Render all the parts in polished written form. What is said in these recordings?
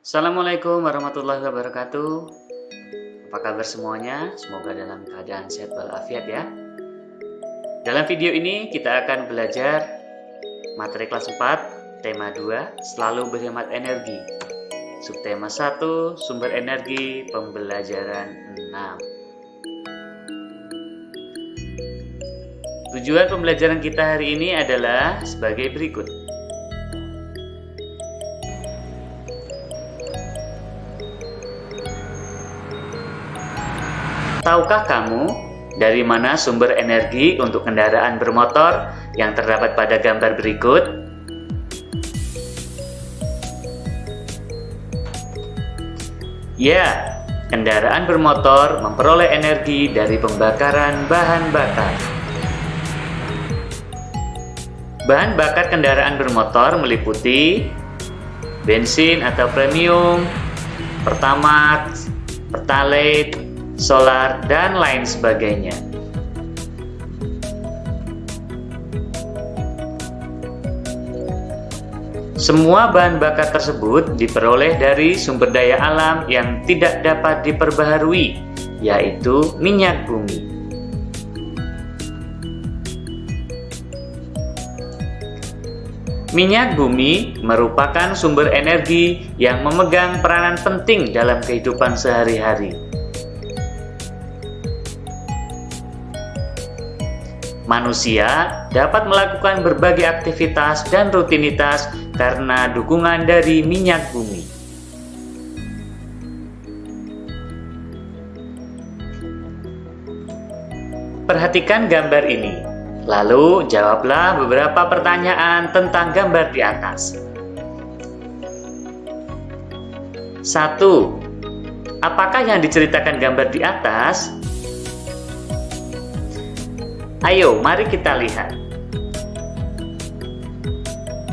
Assalamualaikum warahmatullahi wabarakatuh. Apa kabar semuanya? Semoga dalam keadaan sehat walafiat ya. Dalam video ini kita akan belajar materi kelas 4, tema 2, selalu berhemat energi. Subtema 1, sumber energi, pembelajaran 6. Tujuan pembelajaran kita hari ini adalah sebagai berikut. Tahukah kamu dari mana sumber energi untuk kendaraan bermotor yang terdapat pada gambar berikut? Ya, kendaraan bermotor memperoleh energi dari pembakaran bahan bakar. Bahan bakar kendaraan bermotor meliputi bensin atau premium, pertamax, pertalite, solar, dan lain sebagainya. Semua bahan bakar tersebut diperoleh dari sumber daya alam yang tidak dapat diperbaharui, yaitu minyak bumi. Minyak bumi merupakan sumber energi yang memegang peranan penting dalam kehidupan sehari-hari. Manusia dapat melakukan berbagai aktivitas dan rutinitas karena dukungan dari minyak bumi. Perhatikan gambar ini, lalu jawablah beberapa pertanyaan tentang gambar di atas. 1. Apakah yang diceritakan gambar di atas? Ayo, mari kita lihat.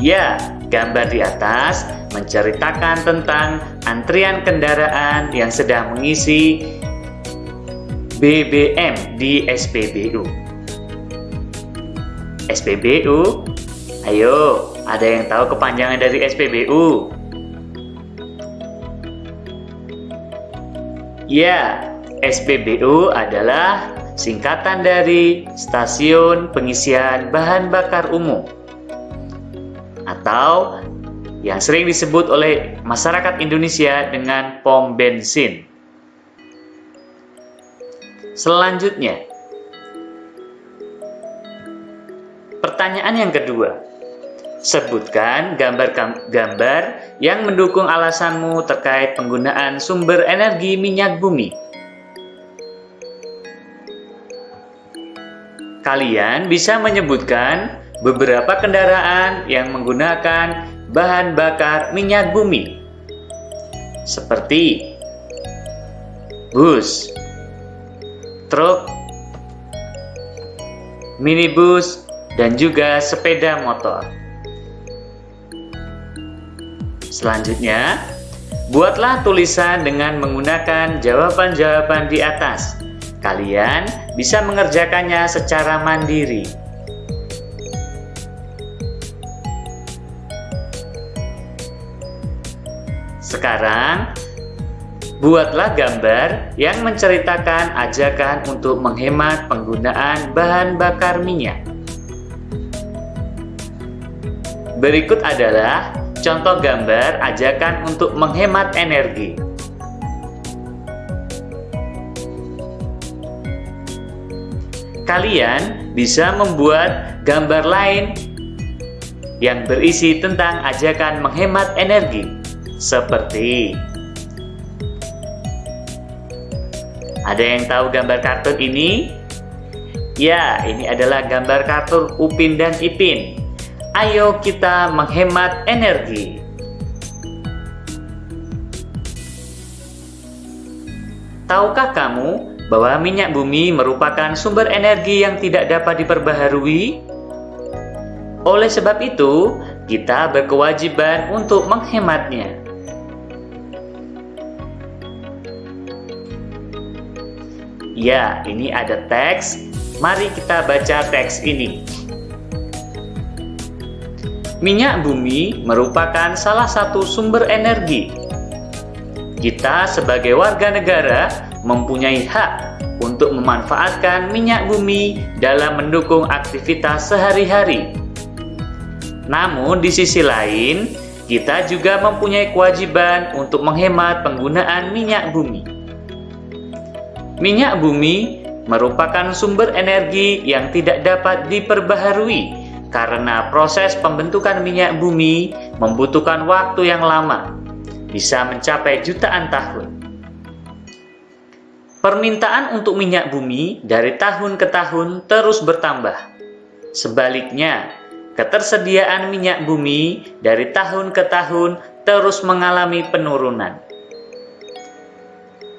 Ya, gambar di atas menceritakan tentang antrian kendaraan yang sedang mengisi BBM di SPBU. SPBU? Ayo, ada yang tahu kepanjangan dari SPBU? Ya, SPBU adalah singkatan dari Stasiun Pengisian Bahan Bakar Umum, atau yang sering disebut oleh masyarakat Indonesia dengan pom bensin. Selanjutnya, pertanyaan yang kedua. Sebutkan gambar-gambar yang mendukung alasanmu terkait penggunaan sumber energi minyak bumi. Kalian bisa menyebutkan beberapa kendaraan yang menggunakan bahan bakar minyak bumi, seperti bus, truk, minibus, dan juga sepeda motor. Selanjutnya, buatlah tulisan dengan menggunakan jawaban-jawaban di atas. Kalian bisa mengerjakannya secara mandiri. Sekarang, buatlah gambar yang menceritakan ajakan untuk menghemat penggunaan bahan bakar minyak. Berikut adalah contoh gambar ajakan untuk menghemat energi. Kalian bisa membuat gambar lain yang berisi tentang ajakan menghemat energi, seperti ada yang tahu gambar kartun ini? Ya, ini adalah gambar kartun Upin dan Ipin. Ayo kita menghemat energi. Tahukah kamu bahwa minyak bumi merupakan sumber energi yang tidak dapat diperbaharui? Oleh sebab itu, kita berkewajiban untuk menghematnya. Ya, ini ada teks. Mari kita baca teks ini. Minyak bumi merupakan salah satu sumber energi kita sebagai warga negara mempunyai hak untuk memanfaatkan minyak bumi dalam mendukung aktivitas sehari-hari. Namun di sisi lain, kita juga mempunyai kewajiban untuk menghemat penggunaan minyak bumi. Minyak bumi merupakan sumber energi yang tidak dapat diperbaharui karena proses pembentukan minyak bumi membutuhkan waktu yang lama, bisa mencapai jutaan tahun. Permintaan untuk minyak bumi dari tahun ke tahun terus bertambah. Sebaliknya, ketersediaan minyak bumi dari tahun ke tahun terus mengalami penurunan.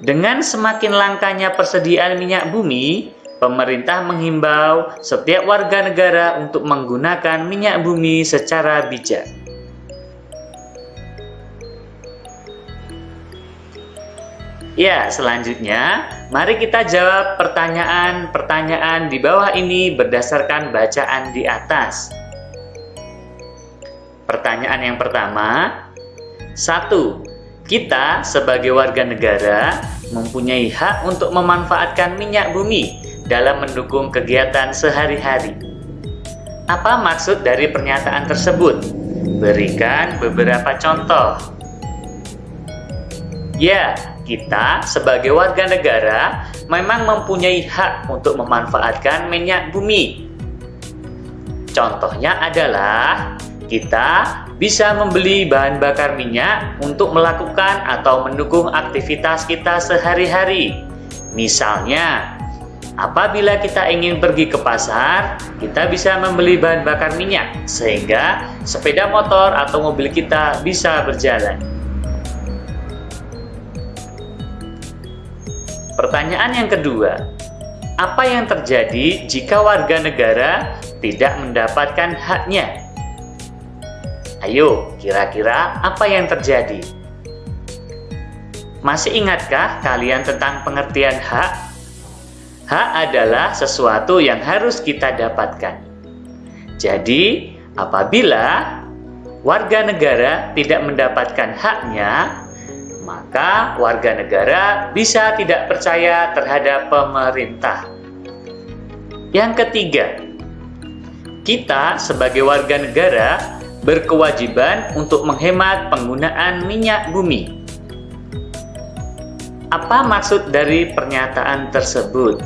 Dengan semakin langkanya persediaan minyak bumi, pemerintah menghimbau setiap warga negara untuk menggunakan minyak bumi secara bijak. Ya, selanjutnya, mari kita jawab pertanyaan-pertanyaan di bawah ini berdasarkan bacaan di atas. Pertanyaan yang pertama, 1. Kita sebagai warga negara mempunyai hak untuk memanfaatkan minyak bumi dalam mendukung kegiatan sehari-hari. Apa maksud dari pernyataan tersebut? Berikan beberapa contoh. Ya, kita sebagai warga negara memang mempunyai hak untuk memanfaatkan minyak bumi. Contohnya adalah kita bisa membeli bahan bakar minyak untuk melakukan atau mendukung aktivitas kita sehari-hari. Misalnya, apabila kita ingin pergi ke pasar, kita bisa membeli bahan bakar minyak sehingga sepeda motor atau mobil kita bisa berjalan. Pertanyaan yang kedua, apa yang terjadi jika warga negara tidak mendapatkan haknya? Ayo, kira-kira apa yang terjadi? Masih ingatkah kalian tentang pengertian hak? Hak adalah sesuatu yang harus kita dapatkan. Jadi, apabila warga negara tidak mendapatkan haknya, maka warga negara bisa tidak percaya terhadap pemerintah. Yang ketiga, kita sebagai warga negara berkewajiban untuk menghemat penggunaan minyak bumi. Apa maksud dari pernyataan tersebut?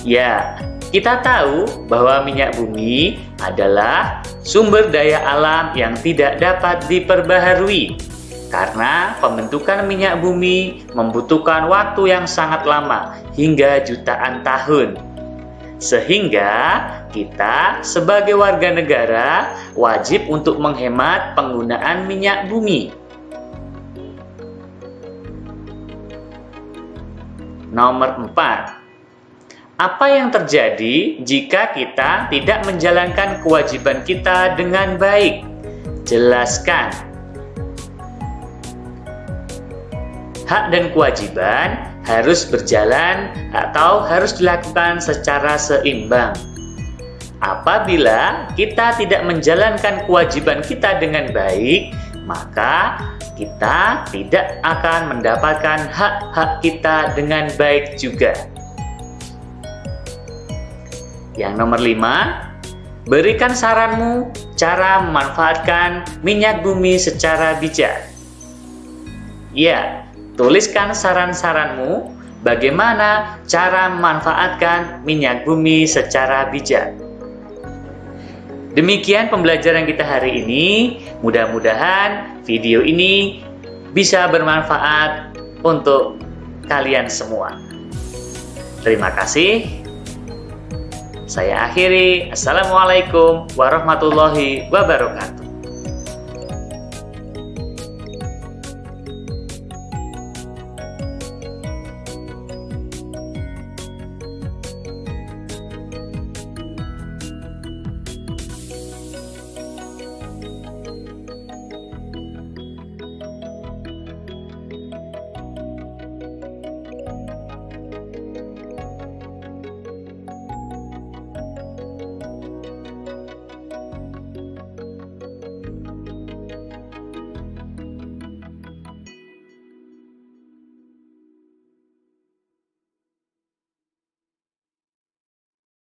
Ya, kita tahu bahwa minyak bumi adalah sumber daya alam yang tidak dapat diperbaharui karena pembentukan minyak bumi membutuhkan waktu yang sangat lama hingga jutaan tahun. Sehingga kita sebagai warga negara wajib untuk menghemat penggunaan minyak bumi. Nomor 4. Apa yang terjadi jika kita tidak menjalankan kewajiban kita dengan baik? Jelaskan. Hak dan kewajiban harus berjalan atau harus dilakukan secara seimbang. Apabila kita tidak menjalankan kewajiban kita dengan baik, maka kita tidak akan mendapatkan hak-hak kita dengan baik juga. Yang nomor 5, berikan saranmu cara memanfaatkan minyak bumi secara bijak. Ya, tuliskan saran-saranmu bagaimana cara memanfaatkan minyak bumi secara bijak. Demikian pembelajaran kita hari ini. Mudah-mudahan video ini bisa bermanfaat untuk kalian semua. Terima kasih. Saya akhiri. Assalamualaikum warahmatullahi wabarakatuh.